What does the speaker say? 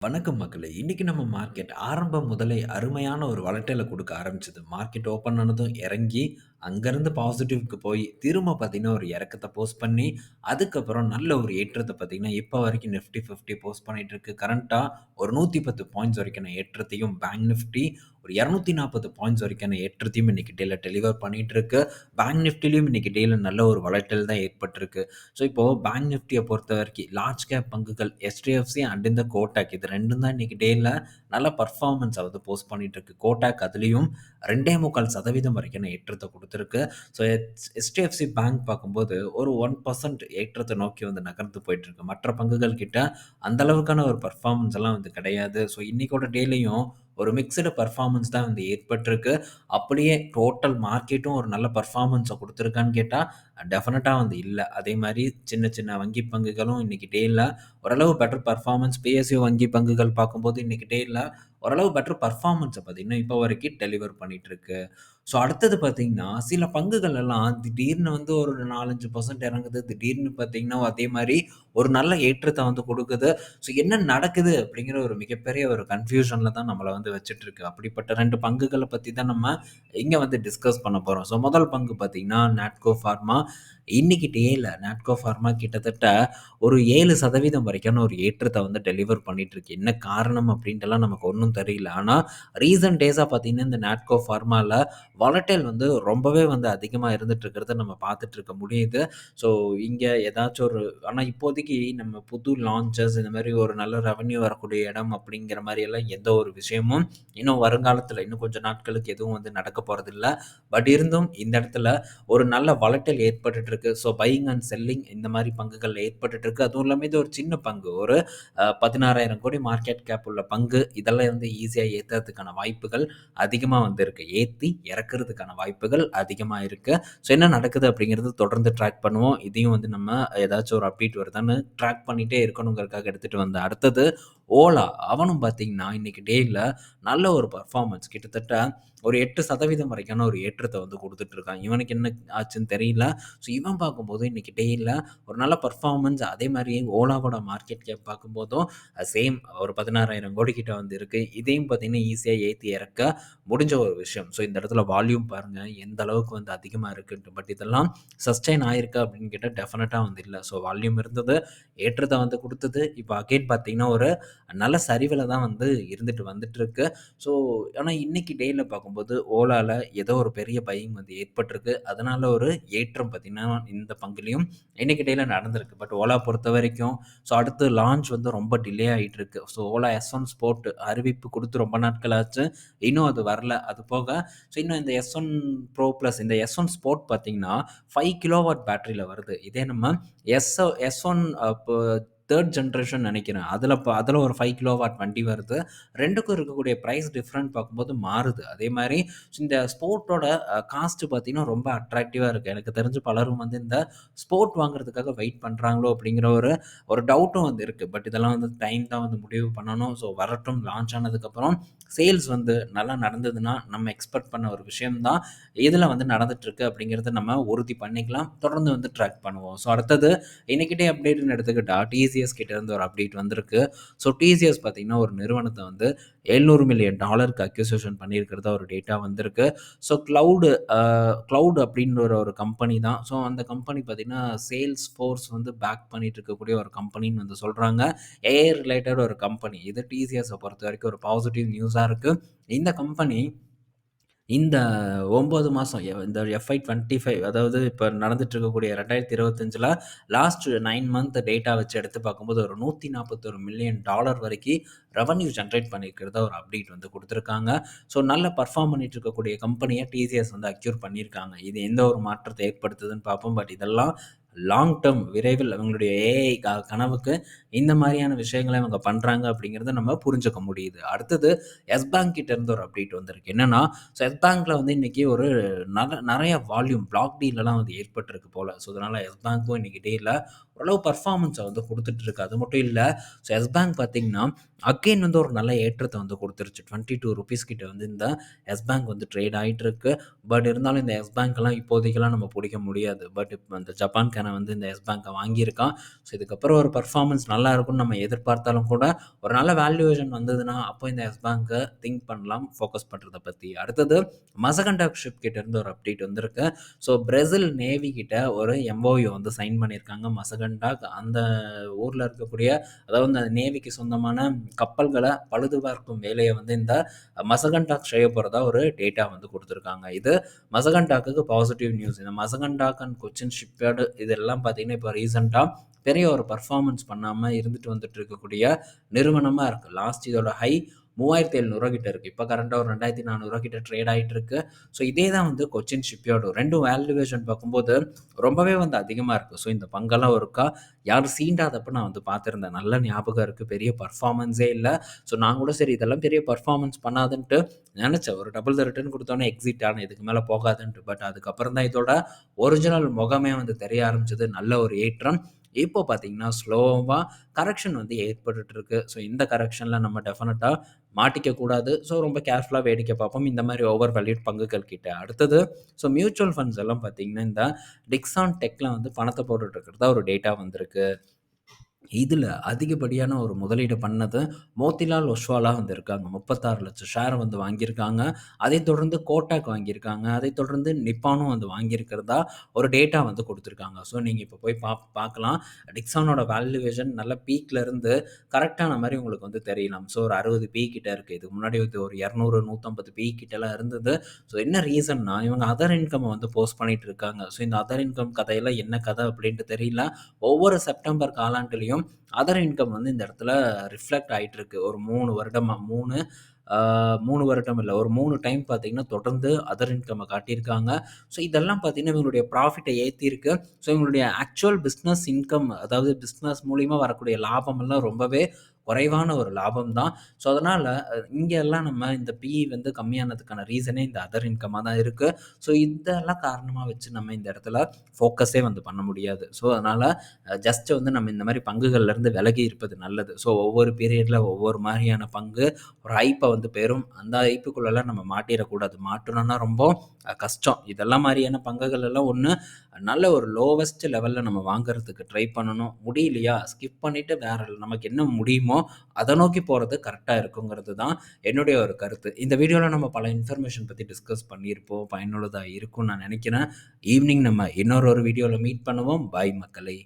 வணக்கம் மக்களே! இன்னைக்கு நம்ம மார்க்கெட் ஆரம்பம் முதலே அருமையான ஒரு வளட்டல குடுக்க ஆரம்பிச்சது. மார்க்கெட் ஓப்பன் ஆனதும் இறங்கி, அங்கருந்து பாசிட்டிவ்‌க்கு போய், திரும்ப பார்த்தீங்கன்னா, ஒரு இறக்கத்த போஸ்ட் பண்ணி, அதுக்கப்புறம் நல்ல ஒரு ஏற்றத்த பார்த்தீங்கன்னா, இப்ப வரைக்கும் நிஃப்டி 50 போஸ்ட் பண்ணிட்டுருக்கு. கரண்ட்டா ஒரு 110 பாயிண்ட்ஸ் வரைக்கான ஏற்றத்தையும், பேங்க் நிஃப்டி ஒரு 240 பாயிண்ட்ஸ் வரைக்கான ஏற்றத்தையும் இன்னைக்கு டேல டெலிவர் பண்ணிட்டுருக்கு. பேங்க் நிஃப்டிலயும் இன்னைக்கு டேல நல்ல ஒரு வளட்டல் தான் ஏற்பட்டிருக்கு. ஸோ, இப்போ பேங்க் நிஃப்டிய பொறுத்தவரைக்கும் லார்ஜ் கேப் பங்குகள் HDFC அண்ட் இந்த கோடாக் இது 2ம் தான் இன்னைக்கு டேல நல்ல பெர்ஃபார்மன்ஸ வந்து போஸ்ட் பண்ணிட்டுருக்கு. கோடாக் அதிலயும் 2.25% வரைக்கான ஏற்றத்த குடுத்திருக்கு. ஸோ, HDFC பேங்க் பார்க்கும்போது ஒரு 1% ஏற்றத்த நோக்கி வந்து நகர்ந்து போயிட்டுருக்கு. மற்ற பங்குகள் கிட்ட அந்த அளவுக்கான ஒரு பெர்ஃபார்மன்ஸ் எல்லாம் வந்து கிடையாது. ஸோ, இன்னைக்கோட டேலயும் ஒரு மிக்ஸ்டு பெர்ஃபார்மன்ஸ் தான் வந்து ஏற்பட்டிருக்கு. அப்படியே டோட்டல் மார்க்கெட்டும் ஒரு நல்ல பெர்ஃபார்மன்ஸ குடுத்திருக்கான்னு கேட்டா, டெஃபினட்டா வந்து இல்ல. அதே மாரி சின்ன சின்ன வங்கி பங்குகளும் இன்னைக்கு டேல ஓரளவு பெட்டர் பெர்ஃபார்மன்ஸ் PSU வங்கி பங்குகள் பார்க்கும்போது இன்னைக்கு டேல ஓரளவு பெட்டர் பெர்ஃபார்மன்ஸ பார்த்தீங்கன்னா, இப்ப வரைக்கும் டெலிவர் பண்ணிட்டுருக்கு. ஸோ, அடுத்தது பார்த்தீங்கன்னா, சில பங்குகள் எல்லாம் திடீர்னு வந்து ஒரு 4, 5% இறங்குது. திடீர்னு பார்த்தீங்கன்னா, அதே மாரி ஒரு நல்ல ஏற்றத்த வந்து குடுக்குது. ஸோ, என்ன நடக்குது அப்படிங்கிற ஒரு மிகப்பெரிய ஒரு கன்ஃப்யூஷன்ல தான் நம்மள வந்து வச்சுட்டுருக்கு. அப்படிப்பட்ட 2 பங்குகள பத்தி தான் நம்ம இங்க வந்து டிஸ்கஸ் பண்ண போறோம். ஸோ, முதல் பங்கு பார்த்தீங்கன்னா, நாட்கோ ஃபார்மா. இன்னைக்கு டேல நாட்கோ ஃபார்மா கிட்டத்தட்ட ஒரு 7% வரைக்கான ஒரு ஏற்றத்த வந்து டெலிவர் பண்ணிட்டுருக்கு. என்ன காரணம் அப்படின்ட்டுலாம் நமக்கு ஒண்ணும் தெரியல. ஆனா, ரீசன்ட் டேஸா பார்த்தீங்கன்னா, இந்த நாட்கோ ஃபார்மால வாலடைல் வந்து ரொம்பவே வந்து அதிகமா இருந்துட்டு இருக்கிறத நம்ம பார்த்துட்டு இருக்க முடியுது. ஸோ, இங்க ஏதாச்சும் ஒரு ஆனா இப்போதைக்கு நம்ம புது லான்ச்சஸ் இந்த மாரி ஒரு நல்ல ரெவென்யூ வரக்கூடிய இடம் அப்படிங்கிற மாரி எல்லாம் எந்த ஒரு விஷயமும் இன்னும் வருங்காலத்தில இன்னும் கொஞ்சம் நாட்களுக்கு எதுவும் வந்து நடக்க போறதில்ல. பட் இருந்தும் இந்த இடத்துல ஒரு நல்ல வாலடைல் ஏற்பட்டுட்டு இருக்கு. ஸோ, பையிங் அண்ட் செல்லிங் இந்த மாரி பங்குகள் ஏற்பட்டுட்டு இருக்கு. அதுவும் இல்லாம இது ஒரு சின்ன பங்கு. ஒரு 16,000 கோடி மார்க்கெட் கேப் உள்ள பங்கு. இதெல்லாம் வந்து ஈஸியா ஏத்துறதுக்கான வாய்ப்புகள் அதிகமா வந்து இருக்கு. ஏத்தி இறக்குறதுக்கான வாய்ப்புகள் அதிகமா இருக்கு. ஸோ, என்ன நடக்குது அப்படிங்கிறது தொடர்ந்து ட்ராக் பண்ணுவோம். இதையும் வந்து நம்ம ஏதாச்சும் ஒரு அப்டேட் வருதான்னு ட்ராக் பண்ணிட்டே இருக்கணுங்கிறதுக்காக எடுத்துட்டு வந்தேன். அடுத்தது ஓலா. அவனும் பார்த்தீங்கன்னா, இன்னைக்கு டேல நல்ல ஒரு பெர்ஃபார்மன்ஸ் கிட்டத்தட்ட ஒரு 8% வரைக்கான ஒரு ஏற்றத்த வந்து குடுத்துட்டு இருக்கான். இவனுக்கு என்ன ஆச்சுன்னு தெரியல. ஸோ, இவன் பார்க்கும்போது இன்னைக்கு டேல ஒரு நல்ல பெர்ஃபார்மன்ஸ் அதே மாரி ஓலாவோட மார்க்கெட் கேப் பார்க்கும்போதும் சேம் ஒரு 16,000 கோடி கிட்ட வந்து இருக்கு. இதையும் பார்த்தீங்கன்னா, ஈஸியா ஏத்தி இறக்க முடிஞ்ச ஒரு விஷயம். ஸோ, இந்த இடத்துல வால்யூம் பாருங்க எந்த அளவுக்கு வந்து அதிகமா இருக்குன்ட்டு. பட் இதெல்லாம் சஸ்டெயின் ஆயிருக்கா அப்படின்னு கேட்டா டெஃபினட்டா வந்து இல்ல. ஸோ, வால்யூம் இருந்தது, ஏற்றத்த வந்து குடுத்தது. இப்போ அகைன் பார்த்தீங்கன்னா, ஒரு நல்ல சரிவுல தான் வந்து இருந்துட்டு வந்துட்டுருக்கு. ஸோ, ஆனா இன்னைக்கு டேல பார்க்கும்போது ஓலால ஏதோ ஒரு பெரிய பையிங் வந்து ஏற்பட்டிருக்கு. அதனால ஒரு ஏற்றம் பார்த்தீங்கன்னா, இந்த பங்குலயும் இன்னைக்கு டேல நடந்திருக்கு. பட் ஓலா பொறுத்தவரைக்கும் ஸோ, அடுத்து லான்ச் வந்து ரொம்ப டிலே ஆயிட்டு இருக்கு. ஸோ, ஓலா S1 ஸ்போர்ட் அறிவிப்பு குடுத்து ரொம்ப நாட்கள் ஆச்சு. இன்னும் அது வரல. அது போக ஸோ, இன்னும் இந்த S1 ப்ரோ பிளஸ் இந்த S1 ஸ்போர்ட் பார்த்தீங்கன்னா, 5 கிலோவாட் பேட்டரியில வருது. இதே நம்ம S1 இப்போ 3 ஜெனரேஷன் நெனைக்கிறேன். அதுல ஒரு 5 கிலோவாட் வண்டி வருது. 2க்கும் இருக்கக்கூடிய பிரைஸ் டிஃபரண்ட் பார்க்கும்போது மாறுது. அதே மாரி இந்த ஸ்போர்ட்டோட காஸ்ட் பார்த்தீங்கன்னா, ரொம்ப அட்ராக்டிவா இருக்கு. எனக்கு தெரிஞ்சு பலரும் வந்து இந்த ஸ்போர்ட் வாங்குறதுக்காக வெயிட் பண்றாங்களோ அப்படிங்கிற ஒரு ஒரு டவுட்டும் வந்து இருக்கு. பட் இதெல்லாம் வந்து டைம் தான் வந்து முடிவு பண்ணணும். ஸோ, வரட்டும் லான்ச் ஆனதுக்கப்புறம் சேல்ஸ் வந்து நல்லா நடந்ததுன்னா, நம்ம எக்ஸ்பெக்ட் பண்ண ஒரு விஷயம் தான் இதுல வந்து நடந்துட்டுருக்கு அப்படிங்கிறத நம்ம உறுதி பண்ணிக்கலாம். தொடர்ந்து வந்து ட்ராக் பண்ணுவோம். ஸோ, அடுத்தது இன்னைக்கு டே அப்டேட்ன்னு எடுத்துக்கிட்டா TCS கிட்ட இருந்து ஒரு அப்டேட் வந்திருக்கு. ஸோ, TCS பார்த்தீங்கன்னா, ஒரு நிறுவனத்த வந்து $700 மில்லியன் அக்விசிஷன் பண்ணியிருக்கிறதா ஒரு டேட்டா வந்திருக்கு. ஸோ, கிளவுட் அப்படின்ற ஒரு கம்பெனி தான். ஸோ, அந்த கம்பெனி பார்த்தீங்கன்னா, சேல்ஸ் ஃபோர்ஸ் வந்து பேக் பண்ணிட்டு இருக்கக்கூடிய ஒரு கம்பெனின்னு வந்து சொல்றாங்க. AI ரிலேட்டட் ஒரு கம்பெனி. இது TCSஅ பொறுத்தவரைக்கும் ஒரு பாசிட்டிவ் நியூஸா இருக்கு. இந்த கம்பெனி இந்த 9 மாசம் இந்த FY25 அதாவது இப்ப நடந்துட்டு இருக்கக்கூடிய 2025ல லாஸ்ட் 9 மந்த் டேட்டா வச்சு எடுத்து பார்க்கும்போது ஒரு $141 மில்லியன் வரைக்கி ரெவென்யூ ஜெனரேட் பண்ணியிருக்கிறதா ஒரு அப்டேட் வந்து குடுத்துருக்காங்க. ஸோ, நல்ல பெர்ஃபார்ம் பண்ணிட்டு இருக்கக்கூடிய கம்பெனிய TCS வந்து அக்யூர் பண்ணியிருக்காங்க. இது எந்த ஒரு மாற்றத்தை ஏற்படுத்துதுன்னு பார்ப்போம். பட் இதெல்லாம் லாங் டெர்ம் விரைவில் அவங்களுடைய AI கனவுக்கு இந்த மாரியான விஷயங்கள இவங்க பண்றாங்க அப்படிங்கிறத நம்ம புரிஞ்சுக்க முடியுது. அடுத்தது எஸ் பேங்க் கிட்ட இருந்து ஒரு அப்டேட் வந்திருக்கு. என்னன்னா ஸோ, எஸ் பேங்க்ல வந்து இன்னைக்கு ஒரு நெறைய வால்யூம் பிளாக் டீல்லாம் வந்து ஏற்பட்டிருக்கு போல. ஸோ, அதனால எஸ் பேங்க்கும் இன்னைக்கு டேல ஓரளவு பெர்ஃபார்மன்ஸ வந்து குடுத்துட்டு இருக்கு. அது மட்டும் இல்ல, ஸோ எஸ் பேங்க் பார்த்தீங்கன்னா, அகைன் வந்து ஒரு நல்ல ஏற்றத்த வந்து குடுத்துருச்சு. ₹22 கிட்ட வந்து இந்த எஸ் பேங்க் வந்து ட்ரேட் ஆயிட்டு இருக்கு. பட் இருந்தாலும் இந்த எஸ் பேங்க்லாம் இப்போதைக்கெல்லாம் நம்ம புடிக்க முடியாது. பட் இப்ப அந்த ஜப்பான்காரன் வந்து இந்த எஸ் பேங்க்க வாங்கியிருக்கான். ஸோ இதுக்கப்புறம் ஒரு பெர்ஃபார்மன்ஸ் நல்லா இருக்கும்னு நம்ம எதிர்பார்த்தாலும் கூட, ஒரு நல்ல வேல்யூவேஷன் வந்ததுன்னா, அப்போ இந்த எஸ் பேங்க்க திங்க் பண்ணலாம், ஃபோக்கஸ் பண்றத பத்தி. அடுத்தது மசகண்டாக் ஷிப் கிட்ட இருந்து ஒரு அப்டேட் வந்திருக்கு. ஸோ பிரேசில் நேவி கிட்ட ஒரு எம்ஓயு வந்து சைன் பண்ணியிருக்காங்க மசகண்டாக். அந்த ஊர்ல இருக்கக்கூடிய, அதாவது அந்த நேவிக்கு சொந்தமான கப்பல்கள பழுதுபார்க்கும் வேலைய வந்து இந்த மசகண்டாக் செய்ய போறதா ஒரு டேட்டா வந்து குடுத்துருக்காங்க. இது மசகண்டாக்குக்கு பாசிட்டிவ் நியூஸ். இந்த மசகண்டாக் அண்ட் கொச்சின் ஷிப்யார்டு இதெல்லாம் பார்த்தீங்கன்னா, இப்போ ரீசென்ட்டா பெரிய ஒரு பெர்ஃபார்மன்ஸ் பண்ணாம இருந்துட்டு வந்துட்டு இருக்கக்கூடிய நிறுவனமா இருக்கு. லாஸ்ட் இதோட ஹை ரூ. 3700 கிட்ட இருக்கு. இப்ப கரண்ட்டா ஒரு ரூ. 2400 கிட்ட ட்ரேட் ஆயிட்டு இருக்கு. ஸோ இதே தான் வந்து கொச்சின் ஷிப்யார்டும். 2ம் வேல்யூவேஷன் பார்க்கும்போது ரொம்பவே வந்து அதிகமா இருக்கு. ஸோ இந்த பங்கெல்லாம் ஒருக்கா யாரும் சீண்டாதப்ப நான் வந்து பார்த்துருந்தேன். நல்ல ஞாபகம் இருக்கு. பெரிய பெர்ஃபார்மன்ஸே இல்ல. ஸோ நான் கூட சரி இதெல்லாம் பெரிய பெர்ஃபார்மன்ஸ் பண்ணாதுன்ட்டு நெனச்சேன். ஒரு டபுள் த ரிட்டர்ன் குடுத்தோனே எக்ஸிட் ஆனேன். இதுக்கு மேல போகாதுன்ட்டு. பட் அதுக்கப்புறம் தான் இதோட ஒரிஜினல் முகமே வந்து தெரிய ஆரம்பிச்சது. நல்ல ஒரு ஏற்றம். இப்போ பார்த்தீங்கன்னா, ஸ்லோவா கரெக்ஷன் வந்து ஏற்பட்டுட்டு இருக்கு. ஸோ இந்த கரெக்ஷன்ல நம்ம டெஃபினட்டா மாட்டிக்க கூடாது. ஸோ ரொம்ப கேர்ஃபுல்லா வேடிக்கை பார்ப்போம். இந்த மாரி ஓவர் வேல்யூட் பங்குகள் கிட்ட. அடுத்தது ஸோ மியூச்சுவல் ஃபண்ட்ஸ் எல்லாம் பார்த்தீங்கன்னா, இந்த டிக்ஸான் டெக்ல வந்து பணத்த போட்டுட்டு இருக்கிறதா ஒரு டேட்டா வந்திருக்கு. இதுல அதிகப்படியான ஒரு முதலீடு பண்ணது மோத்திலால் ஒஸ்வாலா வந்து இருக்காங்க. 36,00,000 ஷேர் வந்து வாங்கியிருக்காங்க. அதைத் தொடர்ந்து கோட்டாக் வாங்கியிருக்காங்க. அதைத் தொடர்ந்து நிப்பானும் வந்து வாங்கியிருக்கிறதா ஒரு டேட்டா வந்து குடுத்துருக்காங்க. ஸோ நீங்க இப்ப போய் பார்க்கலாம். டிக்ஸானோட வேல்யூவேஷன் நல்ல பீக்ல இருந்து கரெக்ட்டான மாரி உங்களுக்கு வந்து தெரியலாம். ஸோ ஒரு 60 கிட்ட இருக்கு. இதுக்கு முன்னாடி வந்து ஒரு 200, 150 கிட்டலாம் இருந்தது. ஸோ என்ன ரீசன்னா, இவங்க அதர் இன்கம் வந்து போஸ்ட் பண்ணிட்டு இருக்காங்க. ஸோ இந்த அதர் இன்கம் கதையெல்லாம் என்ன கதை அப்படின்ட்டு தெரியல. ஒவ்வொரு செப்டம்பர் காலாண்டுலயும் அதர் இன்கம் வந்து இந்த இடத்துல ரிஃப்ளெக்ட் ஆயிட்டு இருக்கு. ஒரு 3 வருடமா 3 வருடம் இல்ல. ஒரு 3 டைம் பார்த்தீங்கன்னா, தொடர்ந்து அதர் இன்கம்ம காட்டியிருக்காங்க. ஸோ இதெல்லாம் பார்த்தீங்கன்னா, இவங்களுடைய ப்ராஃபிட்ட ஏத்தியிருக்கு. ஸோ இவங்களுடைய ஆக்சுவல் பிசினஸ் இன்கம், அதாவது பிசினஸ் மூலியமா வரக்கூடிய லாபமெல்லாம் ரொம்பவே குறைவான ஒரு லாபம் தான். ஸோ அதனால இங்க எல்லாம் நம்ம இந்த பிஇ வந்து கம்மியானதுக்கான ரீசனே இந்த அதர் இன்கம்மா தான் இருக்கு. ஸோ இதெல்லாம் காரணமா வச்சு நம்ம இந்த இடத்துல ஃபோக்கஸே வந்து பண்ண முடியாது. ஸோ அதனால ஜஸ்ட் வந்து நம்ம இந்த மாரி பங்குகள்லேருந்து விலகி இருப்பது நல்லது. ஸோ ஒவ்வொரு பீரியட்ல ஒவ்வொரு மாரியான பங்கு ஒரு ஹைப்ப வந்து பெறும். அந்த ஹைப்புக்குள்ளலாம் நம்ம மாட்டிறக்கூடாது. மாட்டுனோம்னா ரொம்ப கஷ்டம். இதெல்லாம் மாரியான பங்குகள் எல்லாம் ஒண்ணு நல்ல ஒரு லோவஸ்ட் லெவல்ல நம்ம வாங்குறதுக்கு ட்ரை பண்ணணும். முடியலையா, ஸ்கிப் பண்ணிட்டு வேற நமக்கு என்ன முடியுமோ அத நோக்கி போறது கரெக்ட்டா இருக்குங்கிறது தான் என்னுடைய ஒரு கருத்து. இந்த வீடியோல நம்ம பல இன்ஃபர்மேஷன் பத்தி டிஸ்கஸ் பண்ணியிருப்போம். பயனுள்ளதா இருக்கும்னு நான் நெனைக்கிறேன். ஈவினிங் நம்ம இன்னொரு வீடியோல மீட் பண்ணுவோம். பாய் மக்களே!